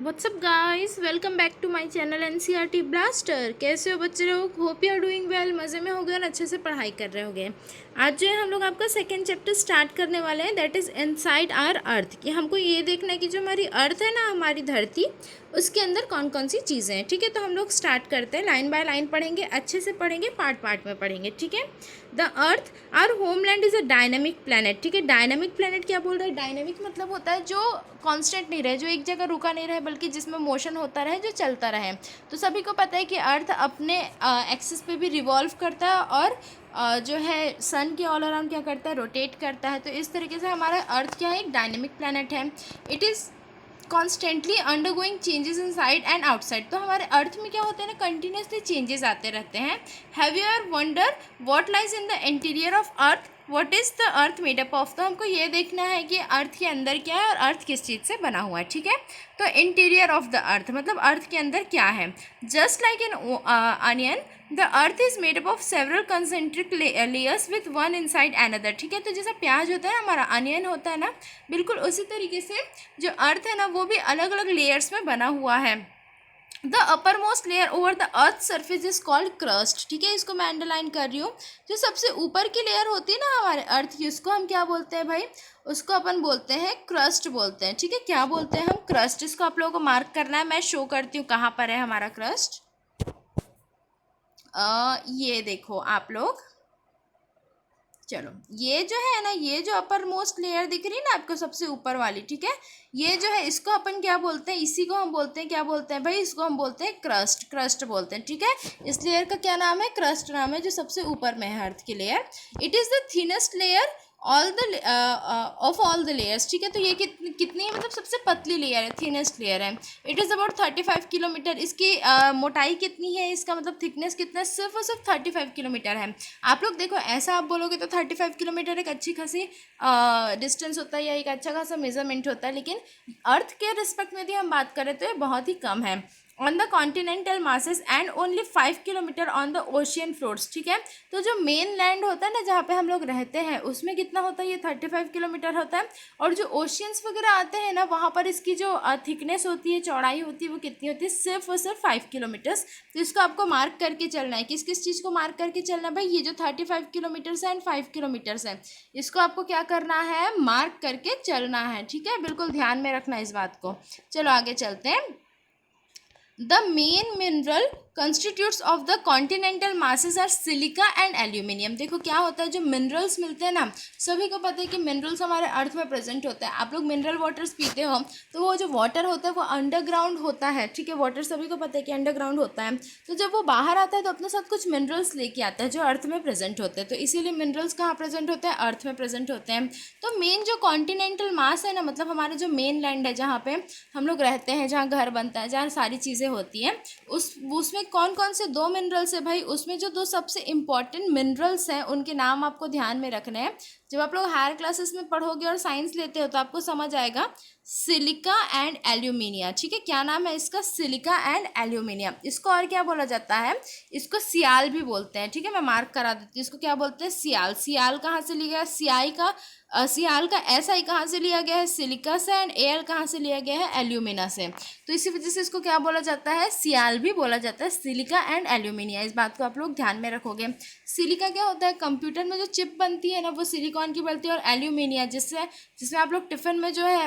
WhatsApp guys, welcome back to my channel NCERT blaster. कैसे हो बच्चे लोग? Hope you are doing well, मज़े में हो गए और अच्छे से पढ़ाई कर रहे होगे। आज जो है हम लोग आपका सेकंड चैप्टर स्टार्ट करने वाले हैं, that is inside our earth. कि हमको ये देखना है कि जो हमारी अर्थ है ना, हमारी धरती, उसके अंदर कौन कौन सी चीज़ें हैं। ठीक है, तो हम लोग स्टार्ट करते हैं। लाइन बाय लाइन पढ़ेंगे, अच्छे से पढ़ेंगे, पार्ट पार्ट में पढ़ेंगे। ठीक है। The earth our homeland is a dynamic planet. ठीक है, डायनामिक प्लानट क्या बोल रहा है? डायनामिक मतलब होता है जो कांस्टेंट नहीं रहे, जो एक जगह रुका नहीं रहे, बल्कि जिसमें मोशन होता रहे, जो चलता रहे। तो सभी को पता है कि अर्थ अपने एक्सिस पे भी रिवॉल्व करता है और जो है सन के ऑल अराउंड क्या करता है? रोटेट करता है। तो इस तरीके से हमारा अर्थ क्या है? एक डायनेमिक प्लानट है। It is constantly undergoing changes in side and outside. तो हमारे अर्थ में क्या होते हैं ना, कंटिन्यूसली चेंजेस आते रहते हैं। Have you ever wonder what lies in the interior of earth? What is the earth made up of? तो हमको ये देखना है कि अर्थ के अंदर क्या है और अर्थ किस चीज़ से बना हुआ है। ठीक है, तो इंटीरियर ऑफ द अर्थ मतलब अर्थ के अंदर क्या है। Just like an onion the earth is made up of several concentric layers with one inside another. ठीक है, तो जैसा प्याज होता है ना, हमारा अनियन होता है ना, बिल्कुल उसी तरीके से जो अर्थ है ना, वो भी अलग अलग लेयर्स में बना हुआ है। The upper most layer over the earth surface is called crust. ठीक है, इसको मैं अंडरलाइन कर रही हूँ। जो सबसे ऊपर की लेयर होती है ना हमारे अर्थ की, उसको हम क्या बोलते हैं भाई? उसको अपन बोलते हैं क्रस्ट बोलते हैं। ठीक है, क्या बोलते हैं हम? क्रस्ट। इसको आप लोगों को मार्क करना है। मैं शो करती हूँ कहाँ पर है हमारा क्रस्ट। ये देखो आप लोग, चलो ये जो है ना, ये जो अपर मोस्ट लेयर दिख रही है ना आपको, सबसे ऊपर वाली, ठीक है, ये जो है इसको अपन क्या बोलते हैं? इसी को हम बोलते हैं, क्या बोलते हैं भाई? इसको हम बोलते हैं क्रस्ट। क्रस्ट बोलते हैं। ठीक है, इस लेयर का क्या नाम है? क्रस्ट नाम है, जो सबसे ऊपर में है अर्थ की layer. It is the thinnest layer all the of all the layers. ठीक है, तो ये कितनी है? मतलब सबसे पतली लेयर है, थिनेस्ट लेयर है। It is about 35 kilometre. इसकी मोटाई कितनी है? इसका मतलब थिकनेस कितना है? सिर्फ और सिर्फ 35 किलोमीटर है। आप लोग देखो, ऐसा आप बोलोगे तो 35 किलोमीटर एक अच्छी खासी डिस्टेंस होता है या एक अच्छा खासा मेजरमेंट होता है, लेकिन अर्थ के रिस्पेक्ट में भी हम बात करें तो ये बहुत ही कम है। On the continental masses and only 5 kilometre on the ocean floors. ठीक है, तो जो मेन लैंड होता है ना, जहाँ पे हम लोग रहते हैं, उसमें कितना होता है? ये 35 किलोमीटर होता है। और जो ओशियंस वगैरह आते हैं ना, वहाँ पर इसकी जो थिकनेस होती है, चौड़ाई होती है, वो कितनी होती है? सिर्फ और सिर्फ 5 किलोमीटर्स। तो इसको आपको मार्क करके चलना है। किस किस चीज़ को मार्क करके चलना है भाई? ये जो 35 किलोमीटर्स है एंड 5 किलोमीटर्स है, इसको आपको क्या करना है? मार्क करके चलना है। ठीक है, बिल्कुल ध्यान में रखना इस बात को। चलो आगे चलते हैं। The main mineral constitutes of the continental masses are silica and aluminium. देखो क्या होता है, जो मिनरल्स मिलते हैं ना, सभी को पता है कि मिनरल्स हमारे अर्थ में प्रेजेंट होते हैं। आप लोग मिनरल वाटर्स पीते हो, तो वो जो वाटर होता है वो अंडरग्राउंड होता है। ठीक है, वाटर सभी को पता है कि अंडरग्राउंड होता है। तो जब वो बाहर आता है तो अपने साथ कुछ मिनरल्स लेके आता है जो अर्थ में प्रेजेंट होते हैं। तो इसीलिए मिनरल्स कहाँ प्रेजेंट होते हैं? अर्थ में प्रेजेंट होते हैं। तो मेन जो कॉन्टिनेंटल मास है ना, मतलब हमारे जो मेन लैंड है, जहाँ पे हम लोग रहते हैं, जहाँ घर बनता है, जहाँ सारी चीज़ें होती हैं, उसमें कौन कौन से दो मिनरल्स है भाई? उसमें जो दो सबसे इंपॉर्टेंट मिनरल्स हैं, उनके नाम आपको ध्यान में रखने हैं। जब आप लोग हायर क्लासेस में पढ़ोगे और साइंस लेते हो तो आपको समझ आएगा, सिलिका एंड एल्यूमिनिया। ठीक है, क्या नाम है इसका? Silica and aluminium. इसको और क्या बोला जाता है? इसको सियाल भी बोलते हैं। ठीक है, मैं मार्क करा देती हूँ। इसको क्या बोलते हैं? सियाल। सियाल कहाँ से लिया गया? सियाई का सियाल का ऐसा ही कहाँ से लिया गया है? सिलिका से। एंड एल कहाँ से लिया गया है? एल्यूमिना से। तो इसी वजह से इसको क्या बोला जाता है? सियाल भी बोला जाता है, सिलिका एंड एल्यूमिनिया। इस बात को आप लोग ध्यान में रखोगे। सिलिका क्या होता है? कंप्यूटर में जो चिप बनती है ना, वो सिलिकॉन की बनती है। और एल्यूमिनिया जिसमें आप लोग टिफ़िन में जो है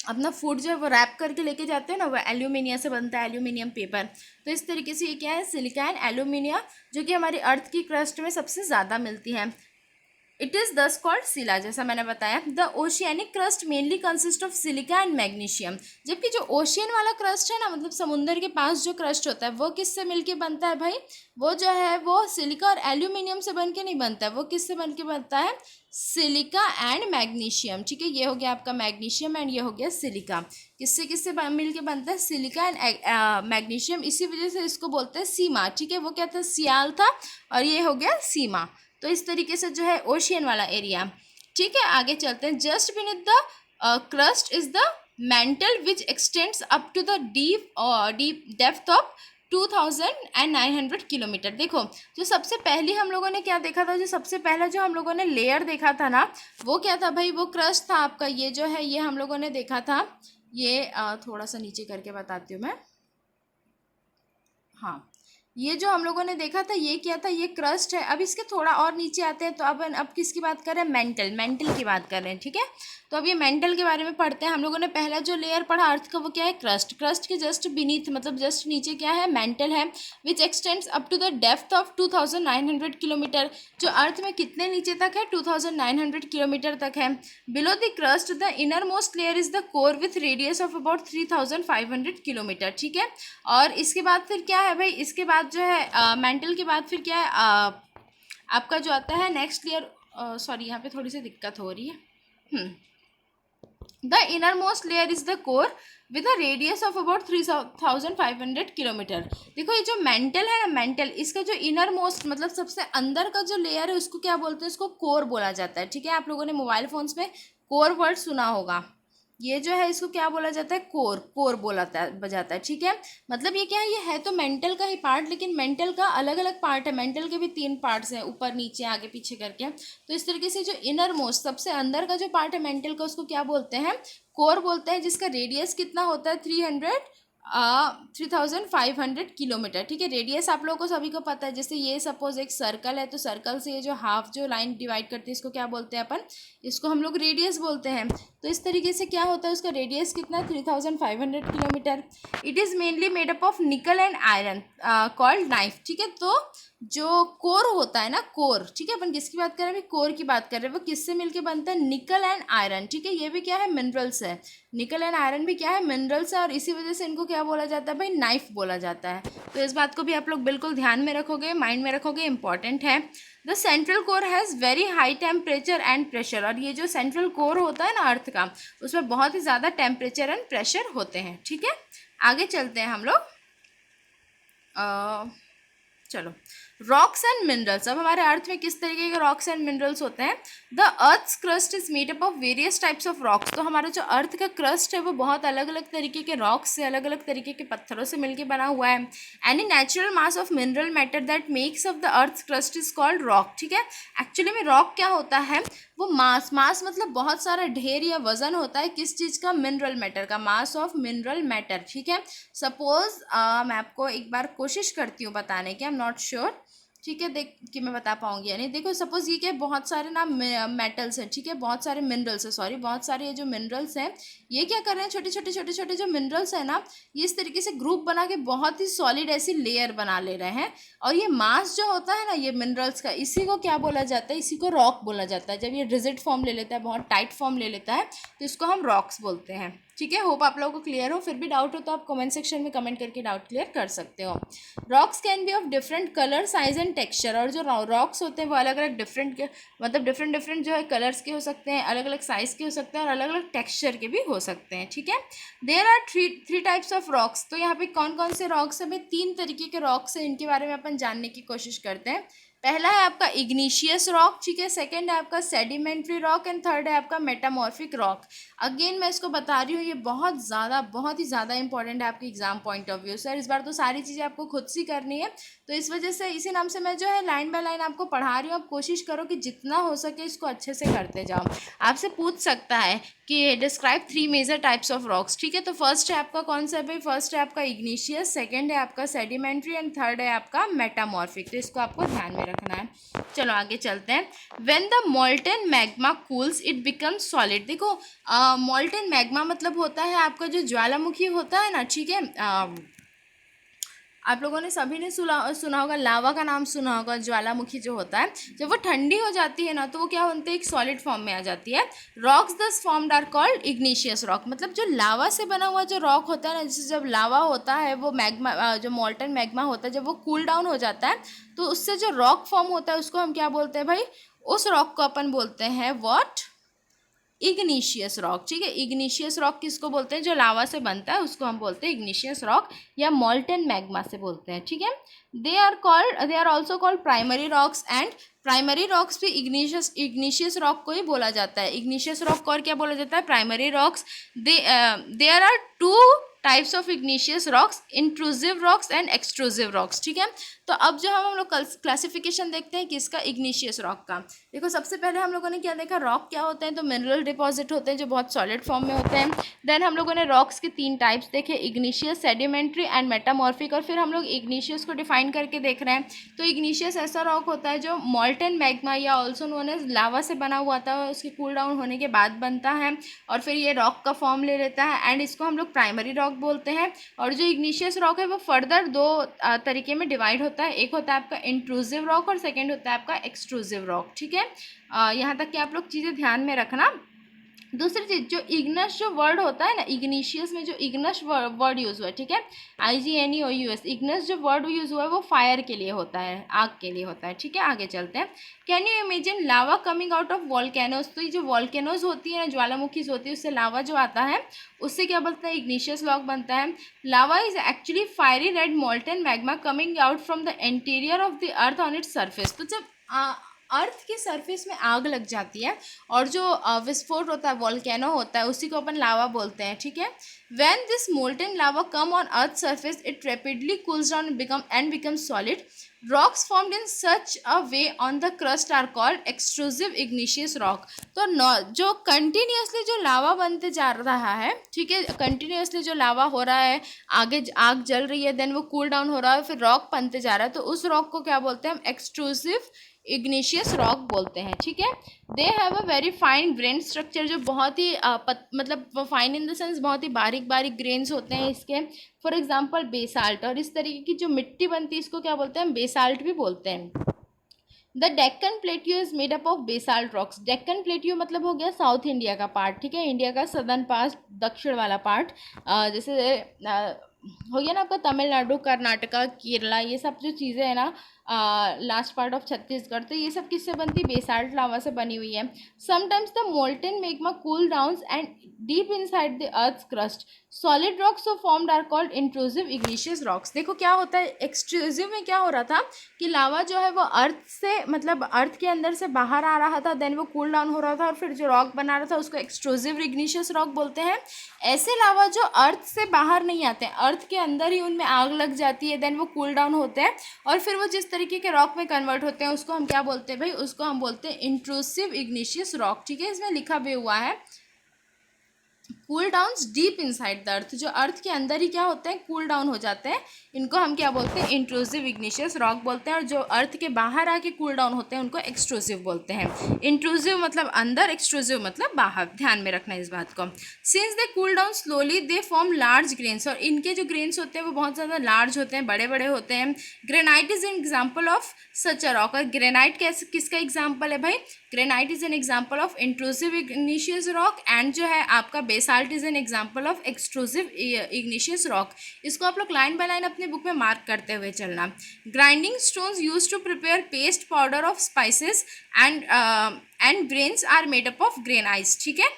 अपना फूड जो है वो रैप करके लेके जाते हैं ना, वो एल्यूमिनिया से बनता है, एल्यूमिनियम पेपर। तो इस तरीके से ये क्या है? सिलिका एंड एल्यूमिनिया, जो कि हमारी अर्थ की क्रस्ट में सबसे ज़्यादा मिलती है। इट इज़ दस कॉल्ड सिला, जैसा मैंने बताया। The oceanic crust mainly consist of silica and magnesium. जबकि जो ओशियन वाला क्रस्ट है ना, मतलब समुंदर के पास जो क्रस्ट होता है, वो किससे मिलके बनता है भाई? वो जो है वो सिलिका और एल्यूमिनियम से बन के नहीं बनता है। वो किससे बन के बनता है? Silica and magnesium. ठीक है, ये हो गया आपका मैग्नीशियम एंड ये हो गया सिलिका। किससे किससे मिल के बनता है? Silica and magnesium. इसी वजह से इसको बोलते हैं सीमा। ठीक है, वो क्या था? सियाल था, और ये हो गया सीमा। तो इस तरीके से जो है ओशियन वाला एरिया। ठीक है, आगे चलते हैं। Just beneath the crust is the mantle which extends up to the deep depth of 2900 kilometre. देखो जो सबसे पहली हम लोगों ने क्या देखा था, जो सबसे पहला जो हम लोगों ने लेयर देखा था ना, वो क्या था भाई, वो क्रस्ट था आपका। ये जो है ये हम लोगों ने देखा था, ये थोड़ा सा नीचे करके बताती हूँ मैं। हाँ, ये जो हम लोगों ने देखा था ये क्या था, ये क्रस्ट है। अब इसके थोड़ा और नीचे आते हैं, तो अब किसकी बात कर रहे हैं, मेंटल की बात कर रहे हैं, ठीक है। तो अब ये मेंटल के बारे में पढ़ते हैं। हम लोगों ने पहला जो लेयर पढ़ा अर्थ का, वो क्या है, क्रस्ट के जस्ट बीनीथ, मतलब जस्ट नीचे क्या है, मेंटल है, which extends up to the depth of 2900 kilometre. जो अर्थ में कितने नीचे तक है, 2900 किलोमीटर तक है। Below the crust the inner most layer is the core with radius of about 3500 kilometre, ठीक है। और इसके बाद फिर क्या है भाई, इसके बाद जो है मेंटल के बाद फिर क्या है, आपका जो आता है नेक्स्ट लेयर, सॉरी यहाँ पे थोड़ी सी दिक्कत हो रही है। The inner most layer is the core with a radius of about 3500 kilometre. देखो ये जो मेंटल है ना, मेंटल, इसका जो इनर मोस्ट मतलब सबसे अंदर का जो लेयर है उसको क्या बोलते हैं, इसको कोर बोला जाता है, ठीक है। आप लोगों ने मोबाइल फोन्स में कोर वर्ड सुना होगा। ये जो है इसको क्या बोला जाता है, कोर बोला जाता है, ठीक है। मतलब ये क्या है, ये है तो मेंटल का ही पार्ट, लेकिन मेंटल का अलग अलग पार्ट है। मेंटल के भी 3 पार्ट्स हैं, ऊपर नीचे आगे पीछे करके। तो इस तरीके से जो इनर मोस्ट सबसे अंदर का जो पार्ट है मेंटल का, उसको क्या बोलते हैं, कोर बोलते हैं, जिसका रेडियस कितना होता है, 3500 किलोमीटर, ठीक है। रेडियस आप लोगों को सभी को पता है। जैसे ये सपोज एक सर्कल है, तो सर्कल से ये जो हाफ जो लाइन डिवाइड करती है, इसको क्या बोलते हैं अपन, इसको हम लोग रेडियस बोलते हैं। तो इस तरीके से क्या होता है, उसका रेडियस कितना है, 3500 kilometre. It is mainly made up of निकल एंड आयरन कॉल्ड नाइफ, ठीक है। तो जो कोर होता है ना, कोर, ठीक है, अपन किसकी बात कर रहे हैं, अभी कोर की बात कर रहे हैं। वो किससे मिलके बनता है, निकल एंड आयरन, ठीक है। ये भी क्या है, मिनरल्स है। निकल एंड आयरन भी क्या है, मिनरल्स है, और इसी वजह से इनको क्या बोला जाता है भाई, नाइफ बोला जाता है। तो इस बात को भी आप लोग बिल्कुल ध्यान में रखोगे, माइंड में रखोगे, इंपॉर्टेंट है। The central core has very high temperature and pressure. और ये जो सेंट्रल कोर होता है ना अर्थ का, उसमें बहुत ही ज़्यादा टेम्परेचर एंड प्रेशर होते हैं, ठीक है। आगे चलते हैं हम लोग, चलो, रॉक्स एंड मिनरल्स। अब हमारे अर्थ में किस तरीके के रॉक्स एंड मिनरल्स होते हैं। The earth's crust is made up of various types of rocks. तो हमारा जो अर्थ का क्रस्ट है वो बहुत अलग अलग तरीके के रॉक्स से, अलग अलग तरीके के पत्थरों से मिलकर बना हुआ है। Any natural mass of mineral matter that makes of the earth crust is called rock, ठीक है। एक्चुअली में रॉक क्या होता है, वो मास मतलब बहुत सारा ढेर या वजन होता है, किस चीज़ का, मिनरल मैटर का, मास ऑफ मिनरल मैटर, ठीक है। सपोज मैं आपको एक बार कोशिश करती हूँ बताने की, आई एम नॉट श्योर, ठीक है, देख कि मैं बता पाऊंगी या नहीं। देखो सपोज ये क्या, बहुत सारे ना मेटल्स हैं, ठीक है, बहुत सारे मिनरल्स हैं, सॉरी, बहुत सारे ये जो मिनरल्स हैं, ये क्या कर रहे हैं, छोटे छोटे जो मिनरल्स हैं ना, ये इस तरीके से ग्रुप बना के बहुत ही सॉलिड ऐसी लेयर बना ले रहे हैं। और ये मास जो होता है ना ये मिनरल्स का, इसी को क्या बोला जाता है, इसी को रॉक बोला जाता है। जब ये रिजिड फॉर्म ले लेता है, बहुत टाइट फॉर्म ले लेता है, तो इसको हम रॉक्स बोलते हैं, ठीक है। होप आप लोगों को क्लियर हो। फिर भी डाउट हो तो आप कमेंट सेक्शन में कमेंट करके डाउट क्लियर कर सकते हो। Rocks can be of different colour, size and texture. और जो रॉक्स होते हैं वो अलग अलग डिफरेंट जो है कलर्स के हो सकते हैं, अलग अलग साइज के हो सकते हैं, और अलग अलग टेक्सचर के भी हो सकते हैं, ठीक है। There are three types of rocks. तो यहाँ पे कौन कौन से रॉक्स हैं भाई, 3 तरीके के रॉक्स हैं, इनके बारे में अपन जानने की कोशिश करते हैं। पहला है आपका इग्निशियस रॉक, ठीक है। सेकंड है आपका सेडिमेंट्री रॉक, एंड थर्ड है आपका मेटामॉर्फिक रॉक। अगेन मैं इसको बता रही हूँ, ये बहुत ही ज़्यादा इंपॉर्टेंट है आपके एग्जाम पॉइंट ऑफ व्यू से। इस बार तो सारी चीज़ें आपको खुद से करनी है, तो इस वजह से इसी नाम से मैं जो है लाइन बाय लाइन आपको पढ़ा रही हूँ। आप कोशिश करो कि जितना हो सके इसको अच्छे से करते जाओ। आपसे पूछ सकता है कि describe 3 major types of rocks, ठीक है। तो फर्स्ट है आपका कौन सा है भाई, फर्स्ट है आपका इग्निशियस, सेकंड है आपका सेडिमेंट्री, एंड थर्ड है आपका मेटामॉर्फिक। तो इसको आपको ध्यान में रखना है। चलो आगे चलते हैं। When the molten magma cools it becomes solid. देखो मोल्टन मैग्मा मतलब होता है आपका जो ज्वालामुखी होता है ना, ठीक है। आप लोगों ने सभी ने सुना होगा, लावा का नाम सुना होगा। ज्वालामुखी जो होता है, जब वो ठंडी हो जाती है ना, तो वो क्या बनते हैं, एक सॉलिड फॉर्म में आ जाती है। Rocks thus formed are called igneous rock. मतलब जो लावा से बना हुआ जो रॉक होता है ना, जैसे जब लावा होता है, वो मैग्मा जो मोल्टन मैग्मा होता है, जब वो कूल डाउन हो जाता है, तो उससे जो रॉक फॉर्म होता है उसको हम क्या बोलते हैं भाई, उस रॉक को अपन बोलते हैं व्हाट, इग्निशियस रॉक, ठीक है। इग्निशियस रॉक किसको बोलते हैं, जो लावा से बनता है उसको हम बोलते हैं इग्निशियस रॉक, या मोल्टन मैग्मा से बोलते हैं, ठीक है। They are also called primary rocks, and primary rocks भी इग्निशियस रॉक को ही बोला जाता है। इग्निशियस रॉक को और क्या बोला जाता है, primary rocks. There are 2 types of igneous rocks, intrusive rocks and extrusive rocks, ठीक है। तो अब जो हम लोग क्लासिफिकेशन देखते हैं किसका, इग्निशियस रॉक का। देखो सबसे पहले हम लोगों ने क्या देखा, रॉक क्या होते हैं, तो मिनरल डिपॉजिट होते हैं जो बहुत सॉलिड फॉर्म में होते हैं। देन हम लोगों ने रॉक्स के 3 टाइप्स देखे, इग्निशियस, सेडिमेंट्री एंड मेटामॉर्फिक, और फिर हम लोग इग्निशियस को डिफाइन करके देख रहे हैं। तो इग्निशियस ऐसा रॉक होता है जो मॉल्टन मैग्मा या ऑल्सो नोन एज लावा से बना हुआ था, उसके कूल डाउन होने के बाद बनता है और फिर ये रॉक का फॉर्म ले लेता है, एंड इसको हम लोग प्राइमरी रॉक बोलते हैं। और जो इग्निशियस रॉक है वो फर्दर 2 तरीके में डिवाइड होता है, एक होता है आपका इंट्रूसिव रॉक और सेकेंड होता है आपका एक्सट्रूसिव रॉक, ठीक है। यहाँ तक कि आप लोग चीज़ें ध्यान में रखना। दूसरी चीज़, जो इग्नस जो वर्ड होता है ना, इग्निशियस में जो इग्नस वर्ड यूज़ हुआ है, ठीक है, IGNEOUS, इग्नस जो वर्ड यूज़ हुआ है वो फायर के लिए होता है, आग के लिए होता है, ठीक है। आगे चलते हैं। Can you imagine lava coming out of volcanoes, तो ये जो वॉल्केनोज होती है ना, ज्वालामुखी होती है, उससे लावा जो आता है उससे क्या बनता है, इग्निशियस रॉक बनता है। Lava is actually fiery red molten magma coming out from the interior of the earth on its surface. तो जब अर्थ के सरफेस में आग लग जाती है और जो विस्फोट होता है, वॉल्केनो होता है, उसी को अपन लावा बोलते हैं, ठीक है। When this molten lava come on earth surface it rapidly cools down become solid. Rocks formed in such a way on the crust are called extrusive igneous rock. तो जो कंटिन्यूसली जो लावा बनते जा रहा है, ठीक है, कंटिन्यूसली जो लावा हो रहा है, आगे आग जल रही है, देन वो कूल डाउन हो रहा है, फिर रॉक बनते जा रहा है, तो उस रॉक को क्या बोलते हैं हम, एक्सट्रूसिव इग्निशियस रॉक बोलते हैं, ठीक है। They have a very fine grain structure, जो बहुत ही मतलब फाइन इन द सेंस बहुत ही बारीक बारीक ग्रेन्स होते हैं इसके। फॉर एग्जांपल बेसाल्ट, और इस तरीके की जो मिट्टी बनती है इसको क्या बोलते हैं, बेसाल्ट भी बोलते हैं। The Deccan plateau is made up of basalt rocks. Deccan plateau मतलब हो गया साउथ इंडिया का पार्ट, ठीक है, इंडिया का सदर्न पार्ट, दक्षिण वाला पार्ट, जैसे हो गया ना आपका तमिलनाडु, कर्नाटका, केरला, ये सब जो चीज़ें हैं ना, लास्ट पार्ट ऑफ छत्तीसगढ़, तो ये सब किससे बनती है, बेसाल्ट लावा से बनी हुई है। Sometimes the molten magma cool downs and deep inside the earth crust solid rocks so formed are called intrusive igneous rocks. देखो क्या होता है, एक्सट्रूसिव में क्या हो रहा था कि लावा जो है वो अर्थ से, मतलब अर्थ के अंदर से बाहर आ रहा था, देन वो कूल डाउन हो रहा था, और फिर जो रॉक बना रहा था उसको एक्सट्रूसिव इग्निशियस रॉक बोलते हैं। ऐसे लावा जो अर्थ से बाहर नहीं आते हैं, अर्थ के अंदर ही उनमें आग लग जाती है, देन वो कूल डाउन होते हैं और फिर वो जिस तरीके के रॉक में कन्वर्ट होते हैं उसको हम क्या बोलते हैं भाई, उसको हम बोलते हैं इंट्रूसिव इग्निशियस रॉक, ठीक है। इसमें लिखा भी हुआ है cool downs deep inside the अर्थ, जो अर्थ के अंदर ही क्या होते हैं, कूल डाउन हो जाते हैं, इनको हम क्या बोलते हैं, इंट्रूसिव इग्निशियस रॉक बोलते हैं। और जो अर्थ के बाहर आके कूल डाउन होते हैं उनको एक्सट्रूसिव बोलते हैं। इंट्रूसिव मतलब अंदर, एक्सट्रूसिव मतलब बाहर, ध्यान में रखना इस बात को। Since they cool down slowly they form large grains, और इनके जो ग्रेन्स होते हैं वो बहुत ज़्यादा लार्ज होते हैं, बड़े बड़े होते हैं। Granite is an example of such a rock, और ग्रेनाइट किसका एग्जाम्पल है भाई, granite is an example of intrusive igneous rock, and जो है आपका basalt is an example of extrusive igneous rock. इसको आप लोग लाइन बाय लाइन अपने बुक में मार्क करते हुए चलना। Grinding stones use to prepare paste powder of spices and grains are made up of granites, ठीक है।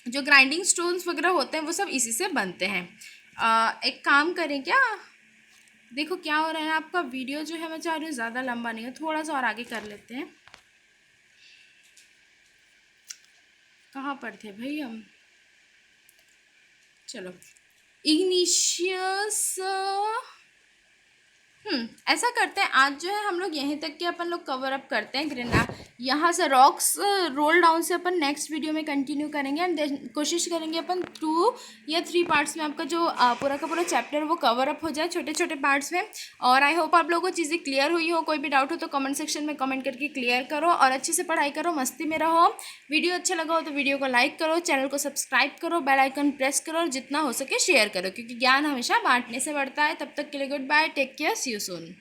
जो ग्राइंडिंग स्टोन्स वगैरह होते हैं वो सब इसी से बनते हैं। एक काम करें क्या, देखो क्या हो रहा है, आपका वीडियो जो है मैं चाह रही हूँ ज़्यादा लंबा नहीं हो, थोड़ा सा और आगे कर लेते हैं। कहाँ पर थे भाई हम, चलो इग्निशियस, ऐसा करते हैं आज जो है हम लोग यहीं तक के अपन लोग कवर अप करते हैं। ग्रेना यहाँ से रॉक्स रोल डाउन से अपन नेक्स्ट वीडियो में कंटिन्यू करेंगे, एंड कोशिश करेंगे अपन 2 या 3 पार्ट्स में आपका जो पूरा का पूरा चैप्टर वो कवर अप हो जाए छोटे छोटे पार्ट्स में। और आई होप आप लोगों को चीज़ें क्लियर हुई हो। कोई भी डाउट हो तो कमेंट सेक्शन में कमेंट करके क्लियर करो, और अच्छे से पढ़ाई करो, मस्ती में रहो। वीडियो अच्छा लगा हो तो वीडियो को लाइक करो, चैनल को सब्सक्राइब करो, बेल आइकन प्रेस करो, और जितना हो सके शेयर करो, क्योंकि ज्ञान हमेशा बांटने से बढ़ता है। तब तक के लिए good bye, take care, see you soon.